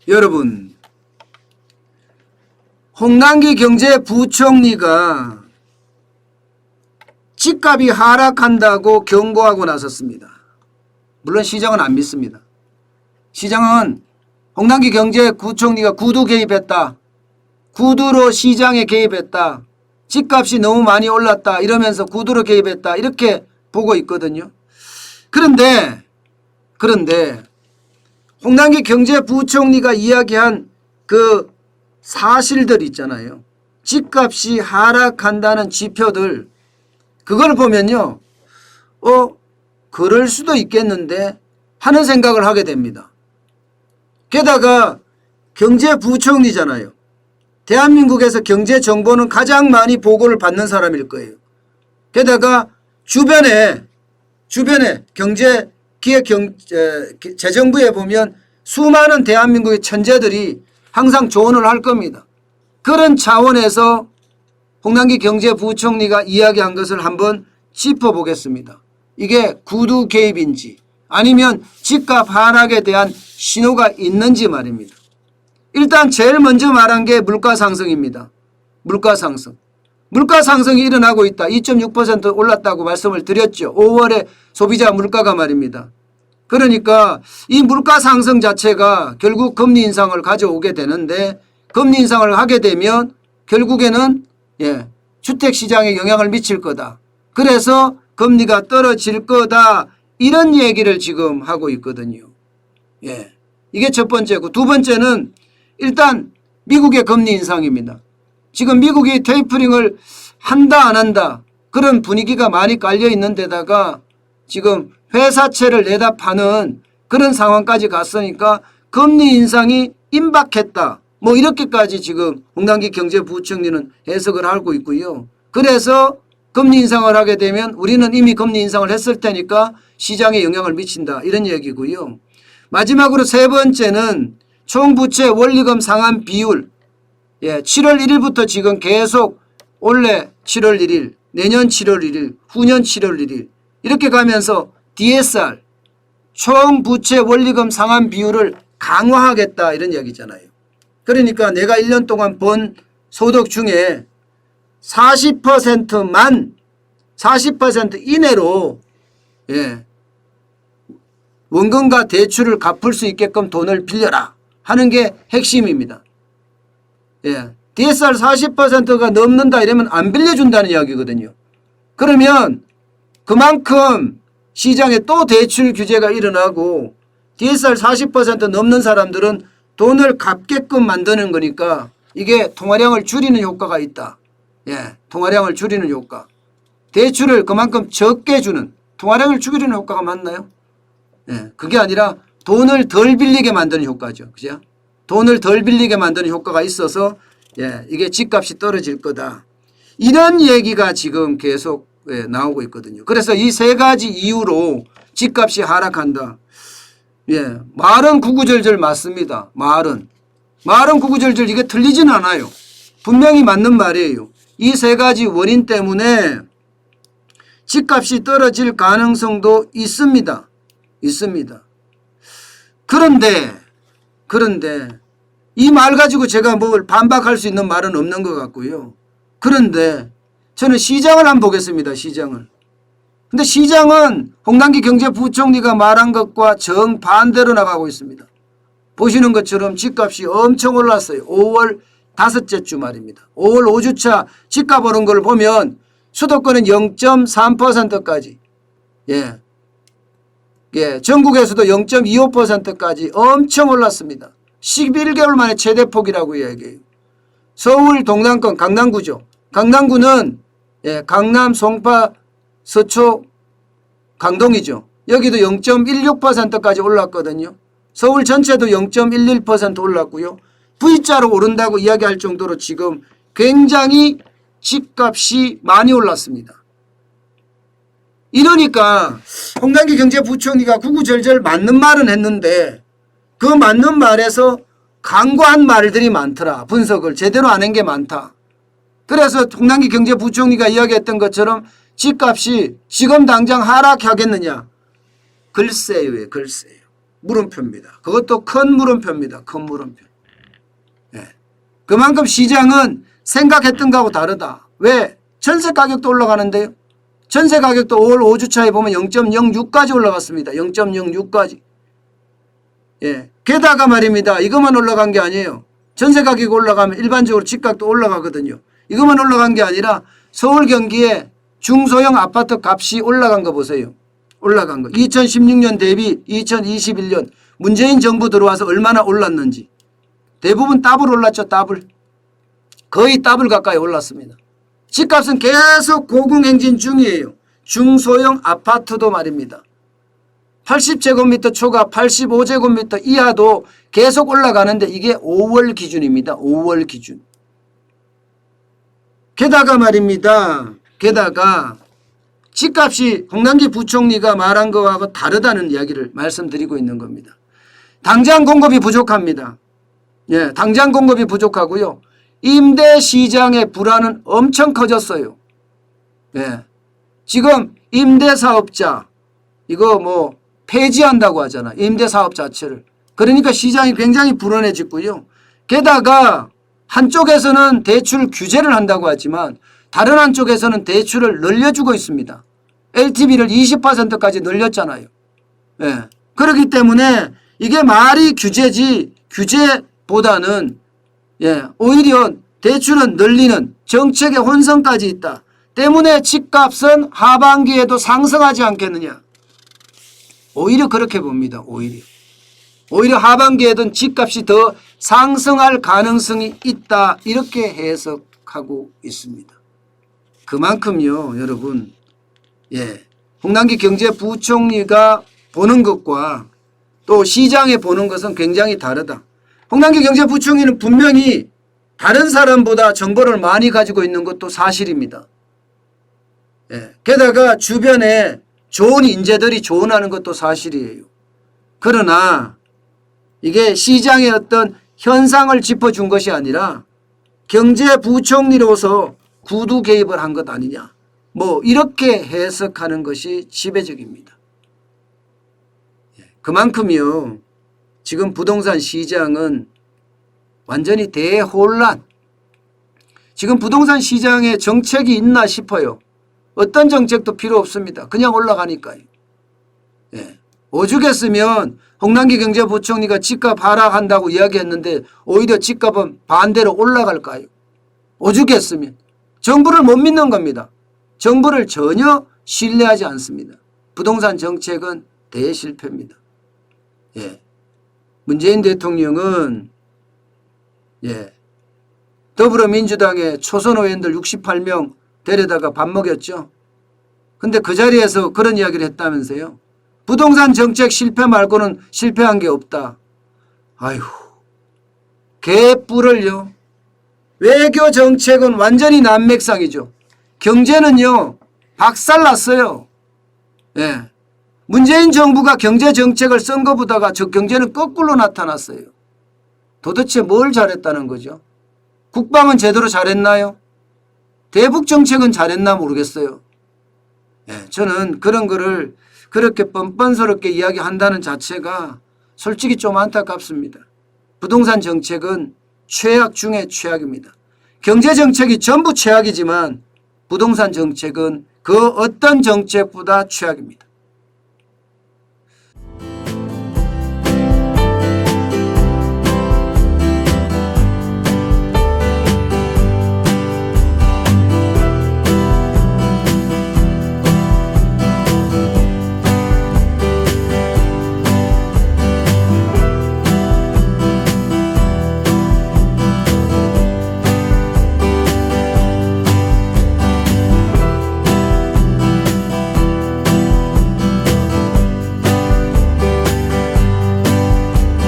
여러분, 홍남기 경제부총리가 집값이 하락한다고 경고하고 나섰습니다. 물론 시장은 안 믿습니다. 시장은 홍남기 경제부총리가 구두 개입했다. 구두로 시장에 개입했다. 집값이 너무 많이 올랐다. 이러면서 구두로 개입했다. 이렇게 보고 있거든요. 그런데 홍남기 경제부총리가 이야기한 그 사실들 있잖아요. 집값이 하락한다는 지표들, 그걸 보면요. 그럴 수도 있겠는데 하는 생각을 하게 됩니다. 게다가 경제부총리잖아요. 대한민국에서 경제정보는 가장 많이 보고를 받는 사람일 거예요. 게다가 주변에 재정부에 보면 수많은 대한민국의 천재들이 항상 조언을 할 겁니다. 그런 차원에서 홍남기 경제부총리가 이야기한 것을 한번 짚어보겠습니다. 이게 구두 개입인지 아니면 집값 하락에 대한 신호가 있는지 말입니다. 일단 제일 먼저 말한 게 물가 상승입니다. 물가 상승이 일어나고 있다. 2.6% 올랐다고 말씀을 드렸죠. 5월에 소비자 물가가 말입니다. 그러니까 이 물가 상승 자체가 결국 금리 인상을 가져오게 되는데, 금리 인상을 하게 되면 결국에는 주택시장에 영향을 미칠 거다. 그래서 금리가 떨어질 거다. 이런 얘기를 지금 하고 있거든요. 이게 첫 번째고, 두 번째는 일단 미국의 금리 인상입니다. 지금 미국이 테이퍼링을 한다 안 한다 그런 분위기가 많이 깔려 있는 데다가 지금 회사채를 내다 파는 그런 상황까지 갔으니까 금리 인상이 임박했다. 뭐 이렇게까지 지금 홍남기 경제부총리는 해석을 하고 있고요. 그래서 금리 인상을 하게 되면 우리는 이미 금리 인상을 했을 테니까 시장에 영향을 미친다. 이런 얘기고요. 마지막으로 세 번째는 총부채 원리금 상환 비율. 7월 1일부터 지금 계속 올해 7월 1일, 내년 7월 1일, 후년 7월 1일 이렇게 가면서 DSR 총부채 원리금 상환 비율을 강화하겠다 이런 얘기잖아요. 그러니까 내가 1년 동안 번 소득 중에 40% 이내로 원금과 대출을 갚을 수 있게끔 돈을 빌려라 하는 게 핵심입니다. DSR 40%가 넘는다 이러면 안 빌려준다는 이야기거든요. 그러면 그만큼 시장에 또 대출 규제가 일어나고 DSR 40% 넘는 사람들은 돈을 갚게끔 만드는 거니까 이게 통화량을 줄이는 효과가 있다. 통화량을 줄이는 효과. 대출을 그만큼 적게 주는, 통화량을 줄이는 효과가 맞나요? 그게 아니라 돈을 덜 빌리게 만드는 효과죠. 그죠? 돈을 덜 빌리게 만드는 효과가 있어서 이게 집값이 떨어질 거다. 이런 얘기가 지금 계속 나오고 있거든요. 그래서 이 세 가지 이유로 집값이 하락한다. 말은 구구절절 맞습니다. 말은 구구절절 이게 틀리진 않아요. 분명히 맞는 말이에요. 이 세 가지 원인 때문에 집값이 떨어질 가능성도 있습니다. 그런데 이 말 가지고 제가 뭘 반박할 수 있는 말은 없는 것 같고요. 그런데 저는 시장을 한번 보겠습니다. 시장을. 근데 시장은 홍남기 경제부총리가 말한 것과 정반대로 나가고 있습니다. 보시는 것처럼 집값이 엄청 올랐어요. 5월 다섯째 주 말입니다. 5월 5주차 집값 오른 걸 보면 수도권은 0.3%까지 전국에서도 0.25%까지 엄청 올랐습니다. 11개월 만에 최대폭이라고 이야기해요. 서울 동남권 강남구죠. 강남구는 강남, 송파, 서초, 강동이죠. 여기도 0.16%까지 올랐거든요. 서울 전체도 0.11% 올랐고요. V자로 오른다고 이야기할 정도로 지금 굉장히 집값이 많이 올랐습니다. 이러니까 홍남기 경제부총리가 구구절절 맞는 말은 했는데 그 맞는 말에서 강과한 말들이 많더라. 분석을 제대로 안 한 게 많다. 그래서 홍남기 경제부총리가 이야기했던 것처럼 집값이 지금 당장 하락하겠느냐. 글쎄요. 물음표입니다. 그것도 큰 물음표입니다. 큰 물음표. 예. 그만큼 시장은 생각했던 거하고 다르다. 왜? 전세 가격도 올라가는데요. 전세 가격도 5월 5주차에 보면 0.06까지 올라갔습니다. 0.06까지. 예. 게다가 말입니다. 이것만 올라간 게 아니에요. 전세 가격이 올라가면 일반적으로 집값도 올라가거든요. 이것만 올라간 게 아니라 서울 경기에 중소형 아파트 값이 올라간 거 보세요. 올라간 거. 2016년 대비 2021년 문재인 정부 들어와서 얼마나 올랐는지. 대부분 더블 올랐죠. 더블. 거의 더블 가까이 올랐습니다. 집값은 계속 고공행진 중이에요. 중소형 아파트도 말입니다. 80제곱미터 초과 85제곱미터 이하도 계속 올라가는데 이게 5월 기준입니다. 5월 기준. 게다가 말입니다. 게다가 집값이 홍남기 부총리가 말한 거하고 다르다는 이야기를 말씀드리고 있는 겁니다. 당장 공급이 부족합니다. 예, 당장 공급이 부족하고요. 임대 시장의 불안은 엄청 커졌어요. 예. 지금 임대사업자 이거 뭐 폐지한다고 하잖아. 임대사업 자체를. 그러니까 시장이 굉장히 불안해졌고요. 게다가 한쪽에서는 대출 규제를 한다고 하지만 다른 한쪽에서는 대출을 늘려주고 있습니다. LTV를 20%까지 늘렸잖아요. 예. 그렇기 때문에 이게 말이 규제지 규제보다는 예, 오히려 대출은 늘리는 정책의 혼선까지 있다. 때문에 집값은 하반기에도 상승하지 않겠느냐. 오히려 그렇게 봅니다. 오히려 하반기에도 집값이 더 상승할 가능성이 있다. 이렇게 해석하고 있습니다. 그만큼요. 여러분 예, 홍남기 경제부총리가 보는 것과 또 시장에 보는 것은 굉장히 다르다. 홍남기 경제부총리는 분명히 다른 사람보다 정보를 많이 가지고 있는 것도 사실입니다. 예, 게다가 주변에 좋은 인재들이 조언하는 것도 사실이에요. 그러나 이게 시장의 어떤 현상을 짚어준 것이 아니라 경제부총리로서 구두 개입을 한 것 아니냐. 뭐 이렇게 해석하는 것이 지배적입니다. 그만큼요. 지금 부동산 시장은 완전히 대혼란. 지금 부동산 시장에 정책이 있나 싶어요. 어떤 정책도 필요 없습니다. 그냥 올라가니까요. 예. 오죽했으면 홍남기 경제부총리가 집값 하락한다고 이야기했는데 오히려 집값은 반대로 올라갈까요? 오죽했으면. 정부를 못 믿는 겁니다. 정부를 전혀 신뢰하지 않습니다. 부동산 정책은 대실패입니다. 예. 문재인 대통령은 예. 더불어민주당의 초선 의원들 68명 데려다가 밥 먹였죠. 근데 그 자리에서 그런 이야기를 했다면서요. 부동산 정책 실패 말고는 실패한 게 없다. 아이고, 개뿔을요. 외교 정책은 완전히 난맥상이죠. 경제는요, 박살났어요. 예. 문재인 정부가 경제 정책을 쓴 것보다가 저 경제는 거꾸로 나타났어요. 도대체 뭘 잘했다는 거죠? 국방은 제대로 잘했나요? 대북 정책은 잘했나 모르겠어요. 예, 저는 그런 거를 그렇게 뻔뻔스럽게 이야기한다는 자체가 솔직히 좀 안타깝습니다. 부동산 정책은 최악 중에 최악입니다. 경제 정책이 전부 최악이지만 부동산 정책은 그 어떤 정책보다 최악입니다.